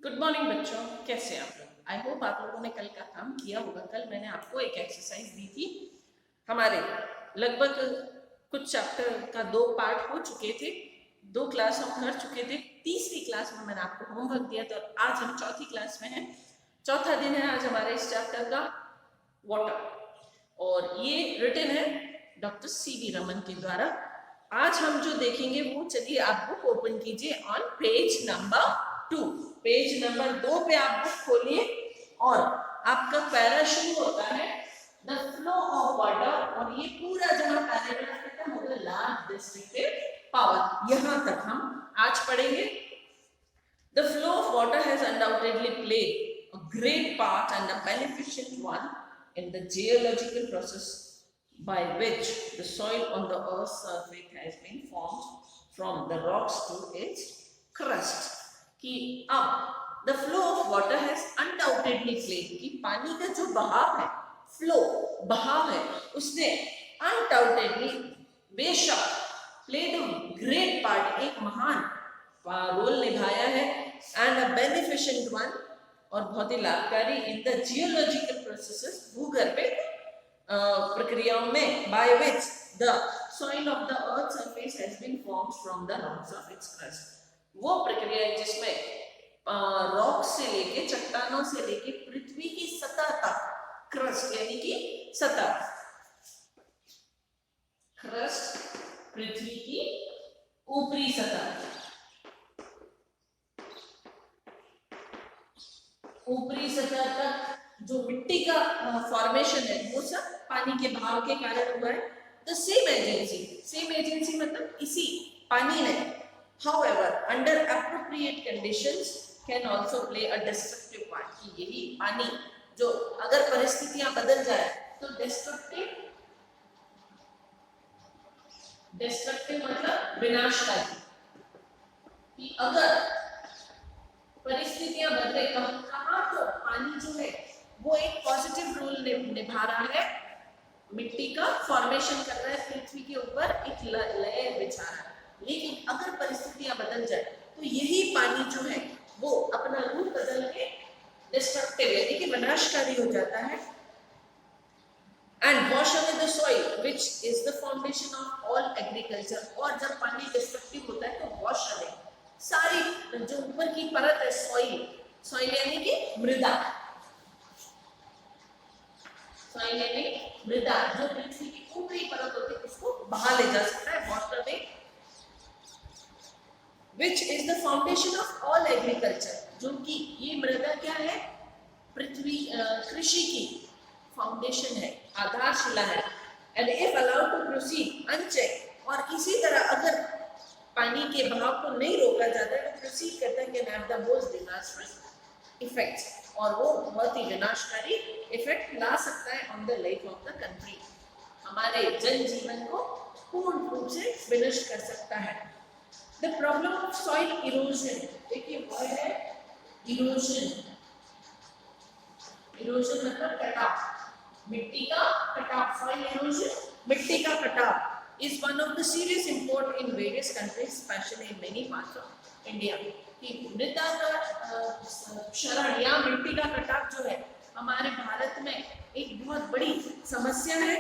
Good morning बच्चों, कैसे हैं आप लोग। आई होप आप लोगों ने कल का काम किया होगा। कल मैंने आपको एक एक्सरसाइज दी थी। हमारे लगभग कुछ चैप्टर का 2 पार्ट हो चुके थे, 2 क्लास हम कर चुके थे। तीसरी क्लास में मैंने आपको होमवर्क दिया था और आज हम चौथी क्लास में हैं। चौथा दिन है आज हमारे इस चैप्टर का, वाटर, और ये रिटन है डॉक्टर C.V. रमन के द्वारा। आज हम जो देखेंगे वो, चलिए आप बुक ओपन कीजिए on page number 2। Page number 2 पे आप बुक खोलिए और आपका पैरा शुरू होता है द फ्लो ऑफ वाटर, और ये पूरा जहां पैराग्राफ खत्म होगा लार्ज डिस्ट्रिक्टिव पावर, यहां तक हम आज पढ़ेंगे। The flow of water has undoubtedly played a great part and a beneficent one in the geological process by which the soil on the Earth's surface has been formed from the rocks to its crust. कि अब the flow of water has undoubtedly played, कि पानी का जो बहाव है, flow बहाव है, उसने undoubtedly बेशक played a great part, एक महान रोल निभाया है, एंड अ बेनिफिशिएंट वन, और बहुत ही लाभकारी इन द जियोलॉजिकल प्रोसेसेस, भूगर्भिक प्रक्रियाओं में, by which the soil of the earth surface has been formed from the rocks of its crust. वो प्रक्रिया है जिसमें रॉक से लेके, चट्टानों से लेके पृथ्वी की सतह तक, क्रस्ट यानी कि सतह, क्रस्ट पृथ्वी की ऊपरी सतह, ऊपरी सतह तक जो मिट्टी का फॉर्मेशन है वो सब पानी के बहाव के कारण हुआ है। द सेम एजेंसी मतलब इसी पानी ने, however under appropriate conditions can also play a destructive part, कि यही पानी जो अगर परिस्थितियां बदल जाए तो डिस्ट्रक्टिव मतलब विनाशकारी, कि अगर परिस्थितियां बदले कहाँ तो पानी जो है वो एक पॉजिटिव रोल निभा रहा है, मिट्टी का फॉर्मेशन कर रहा है, पृथ्वी के ऊपर एक लेयर बिछा रहा है। लेकिन अगर परिस्थितियां बदल जाए तो यही पानी जो है वो अपना रूप बदल के डिस्ट्रक्टिव यानी कि विनाशकारी हो जाता है, and wash away the soil which is the foundation of all agriculture. और जब पानी डिस्ट्रक्टिव होता है तो वॉश अवे, सारी जो ऊपर की परत है, सॉइल यानी कि मृदा, सॉइल यानी मृदा, जो पृथ्वी की ऊपरी परत होती है उसको बहा ले जा सकता है, वाटर में, which is the foundation of all agriculture, जो कि ये मृदा क्या है, पृथ्वी कृषि की फाउंडेशन है, आधारशिला है, and if allowed to proceed unchecked, और इसी तरह अगर पानी के बहाव को नहीं रोका जाता है तो प्रोसीड करता है, can have the most disastrous effects, और वो बहुत ही विनाशकारी इफेक्ट ला सकता है on the life of the country, हमारे जनजीवन को पूर्ण रूप से विनष्ट कर सकता है। The problem of soil erosion, देखिए वर्ड है इरोजन, इरोजन मतलब कटाव, मिट्टी का कटाव, सॉइल इरोजन मिट्टी का कटाव is one of the serious import in various countries, especially in many parts of India, कि मृदा का क्षरण या मिट्टी का कटाव जो है हमारे भारत में एक बहुत बड़ी समस्या है।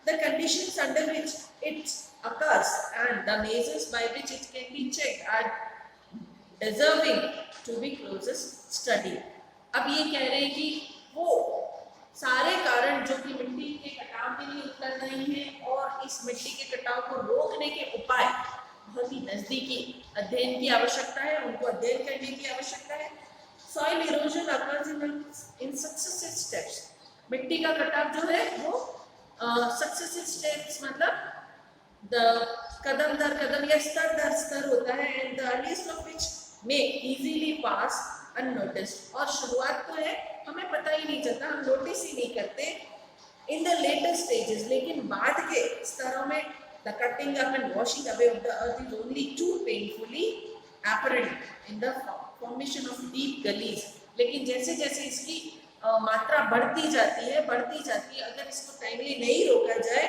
The conditions under which it occurs and the measures by which it can be checked are deserving to be closest study। अब ये कह रहे हैं कि वो सारे कारण जो कि मिट्टी के कटाव के लिए उपलब्ध नहीं है और इस मिट्टी के कटाव को रोकने के उपाय बहुत ही नजदीकी अध्ययन की आवश्यकता है, उनको अध्ययन करने की आवश्यकता है। Soil erosion occurs in successive steps, मिट्टी का कटाव जो है वो सक्सेसिव स्टेप्स मतलब कदम दर कदम या स्तर दर स्तर होता है, and the earliest of which may easily pass unnoticed, और शुरुआत तो है हमें पता ही नहीं चलता, हम नोटिस ही नहीं करते इन द लेटर स्टेजेस, लेकिन बाद के स्तरों में the cutting up and washing away of the earth is only too painfully apparent in the formation of deep gullies. लेकिन जैसे जैसे इसकी मात्रा बढ़ती जाती है, अगर इसको टाइमली नहीं रोका जाए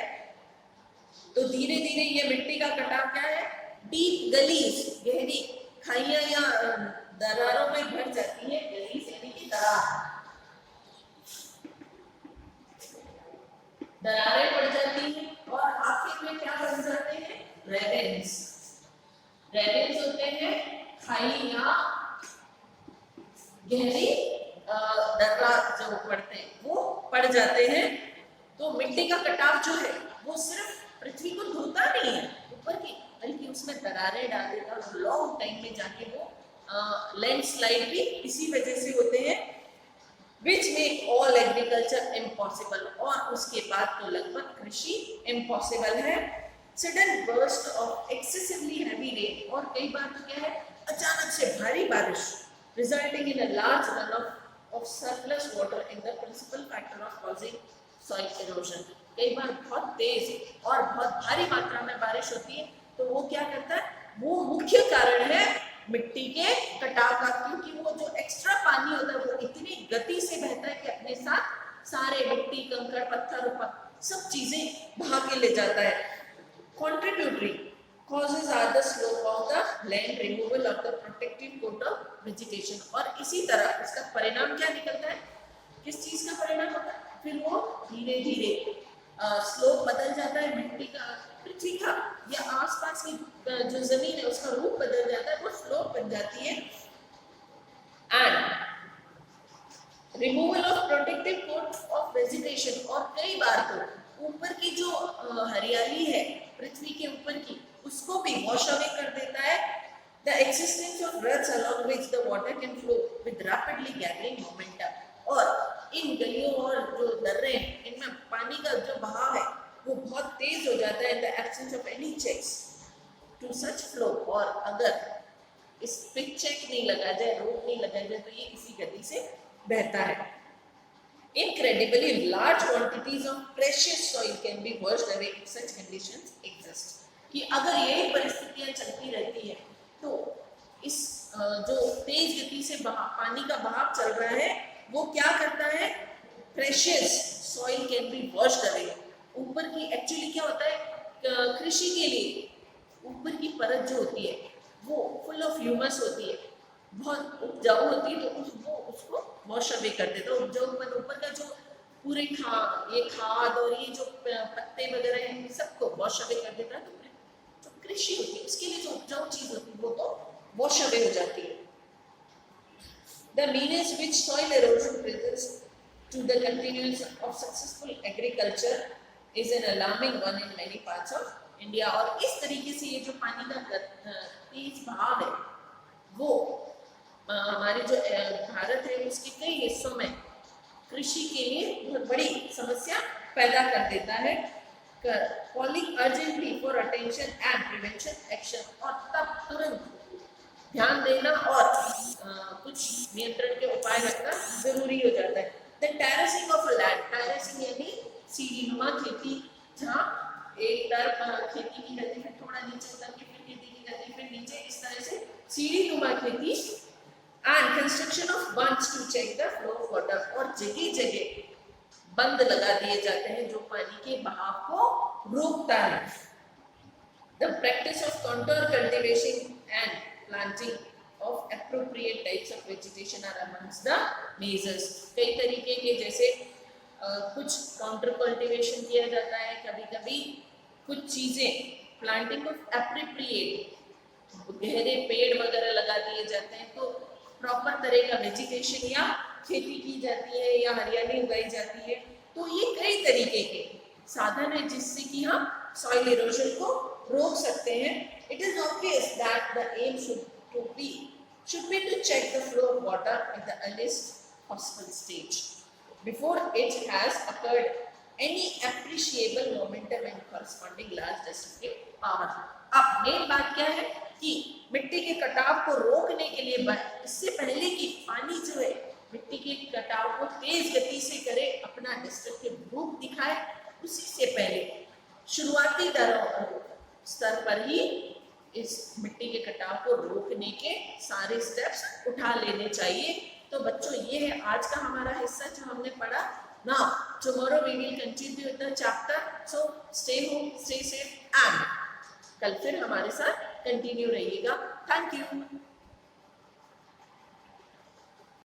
तो धीरे धीरे ये मिट्टी का कटाव क्या है, डीप गलीज, गहरी खाइयां या दरारों में भर जाती है, गहरी दर्रा जो पड़ते हैं वो पड़ जाते हैं। तो मिट्टी का कटाव जो है वो सिर्फ पृथ्वी को धोता नहीं है ऊपर की, बल्कि उसमें दरारें डाल देता है और लॉन्ग टाइम में जाके वो लैंडस्लाइड भी इसी वजह से होते हैं, which make all agriculture impossible. और उसके बाद तो लगभग कृषि इम्पॉसिबल है। Sudden burst of excessively heavy rain, और कई बार तो क्या है अचानक से भारी बारिश, resulting in a large run off surplus water in the principal factor of causing soil erosion. कई बार बहुत तेज और बहुत भारी मात्रा में बारिश होती है तो वो क्या करता है, वो मुख्य कारण है मिट्टी के कटाव का, क्योंकि वो जो एक्स्ट्रा पानी होता है वो इतनी गति से बहता है कि अपने साथ सारे मिट्टी कंकड़ पत्थर सब चीजें बहा के ले जाता है। Contributory causes are the slope of the land, removal of the protective coat of vegetation। और इसी तरह इसका परिणाम क्या निकलता है, किस चीज का परिणाम होता है, फिर वो धीरे धीरे स्लोप बदल जाता है मिट्टी का, पृथ्वी का या आसपास की जो जमीन है उसका रूप बदल जाता है, वो स्लोप बन जाती है। And removal of protective coat of vegetation, और कई बार तो ऊपर की जो हरियाली है पृथ्वी के ऊपर की उसको भी वॉश अवे कर देता है। The existence of रट्स along which the water can flow with rapidly gathering momentum, और इन गलियों और जो दर्रे इनमें पानी का जो बहाव है वो बहुत तेज हो जाता है। The absence of any checks to such flow, और अगर इस पे चेक नहीं लगा जाए, रोक नहीं लगा जाए तो ये इसी गति से बहता है। Incredibly large quantities of precious soil can be washed away if such conditions exist। कि अगर यही परिस्थितियां चलती रहती है तो इस जो तेज गति से पानी का बहाव चल रहा है वो क्या करता है, precious soil can be washed away. ऊपर की एक्चुअली क्या होता है, कृषि के लिए ऊपर की परत जो होती है वो फुल ऑफ ह्यूमस होती है, बहुत उपजाऊ होती है, तो वो उसको वॉश अवे कर देता है। उपजाऊपन ऊपर का जो पूरे ये खाद और ये जो पत्ते वगैरह हैं सबको वॉश अवे कर देता है। तो जो कृषि होती है उसके लिए जो उपजाऊ चीज होती है वो तो वॉश अवे हो जाती है। The means which soil erosion presents to the continuance of successful agriculture is an alarming one in many parts of India। और इस तरीके से ये जो पानी का तेज बहाव है वो हमारे जो भारत है उसके कई हिस्सों में कृषि के लिए बहुत बड़ी समस्या पैदा कर देता है। Calling urgently for attention and prevention action, और तब तुरंत ध्यान देना और कुछ नियंत्रण के उपाय रखना जरूरी हो जाता है। The terracing of land, terracing यानी सीढ़ीनुमा खेती, जहाँ एक तरफ खेती की जाती है, थोड़ा नीचे उतर के फिर खेती की जाती है, फिर नीचे, इस तरह से सीढ़ीनुमा खेती। And construction of bunds to check the flow of water, और जगह जगह बंद लगा दिए जाते हैं जो पानी के बहाव को रोकता है। The practice of contour cultivation and planting of appropriate types of vegetation are amongst the measures। कई तरीके के जैसे कुछ काउंटर कल्टीवेशन किया जाता है, कभी कभी कुछ चीजें प्लांटिंग ऑफ एप्रोप्रिएट, गहरे पेड़ वगैरह लगा दिए जाते हैं तो प्रॉपर तरह का वेजिटेशन या खेती की जाती है या हरियाली उगाई जाती है। तो ये कई तरीके के साधन है जिससे कि हम सॉइल इरोजन को रोक सकते हैं। It is obvious that the aim should be to check the flow of water at the earliest possible stage before it has occurred any appreciable momentum and corresponding large destructive power। अब main बात क्या है कि मिट्टी के कटाव को रोकने के लिए इससे पहले कि पानी जो है मिट्टी के कटाव को तेज गति से करे, अपना डिस्ट्रक्टिव रूप दिखाए, उसी से पहले शुरुआती स्तर पर ही इस मिट्टी के कटाव को रोकने के सारे स्टेप्स उठा लेने चाहिए। तो बच्चों ये है आज का हमारा हिस्सा जो हमने पढ़ा। Now tomorrow we will continue with the chapter, so stay home, stay safe and कल फिर हमारे साथ कंटिन्यू रहिएगा। Thank you.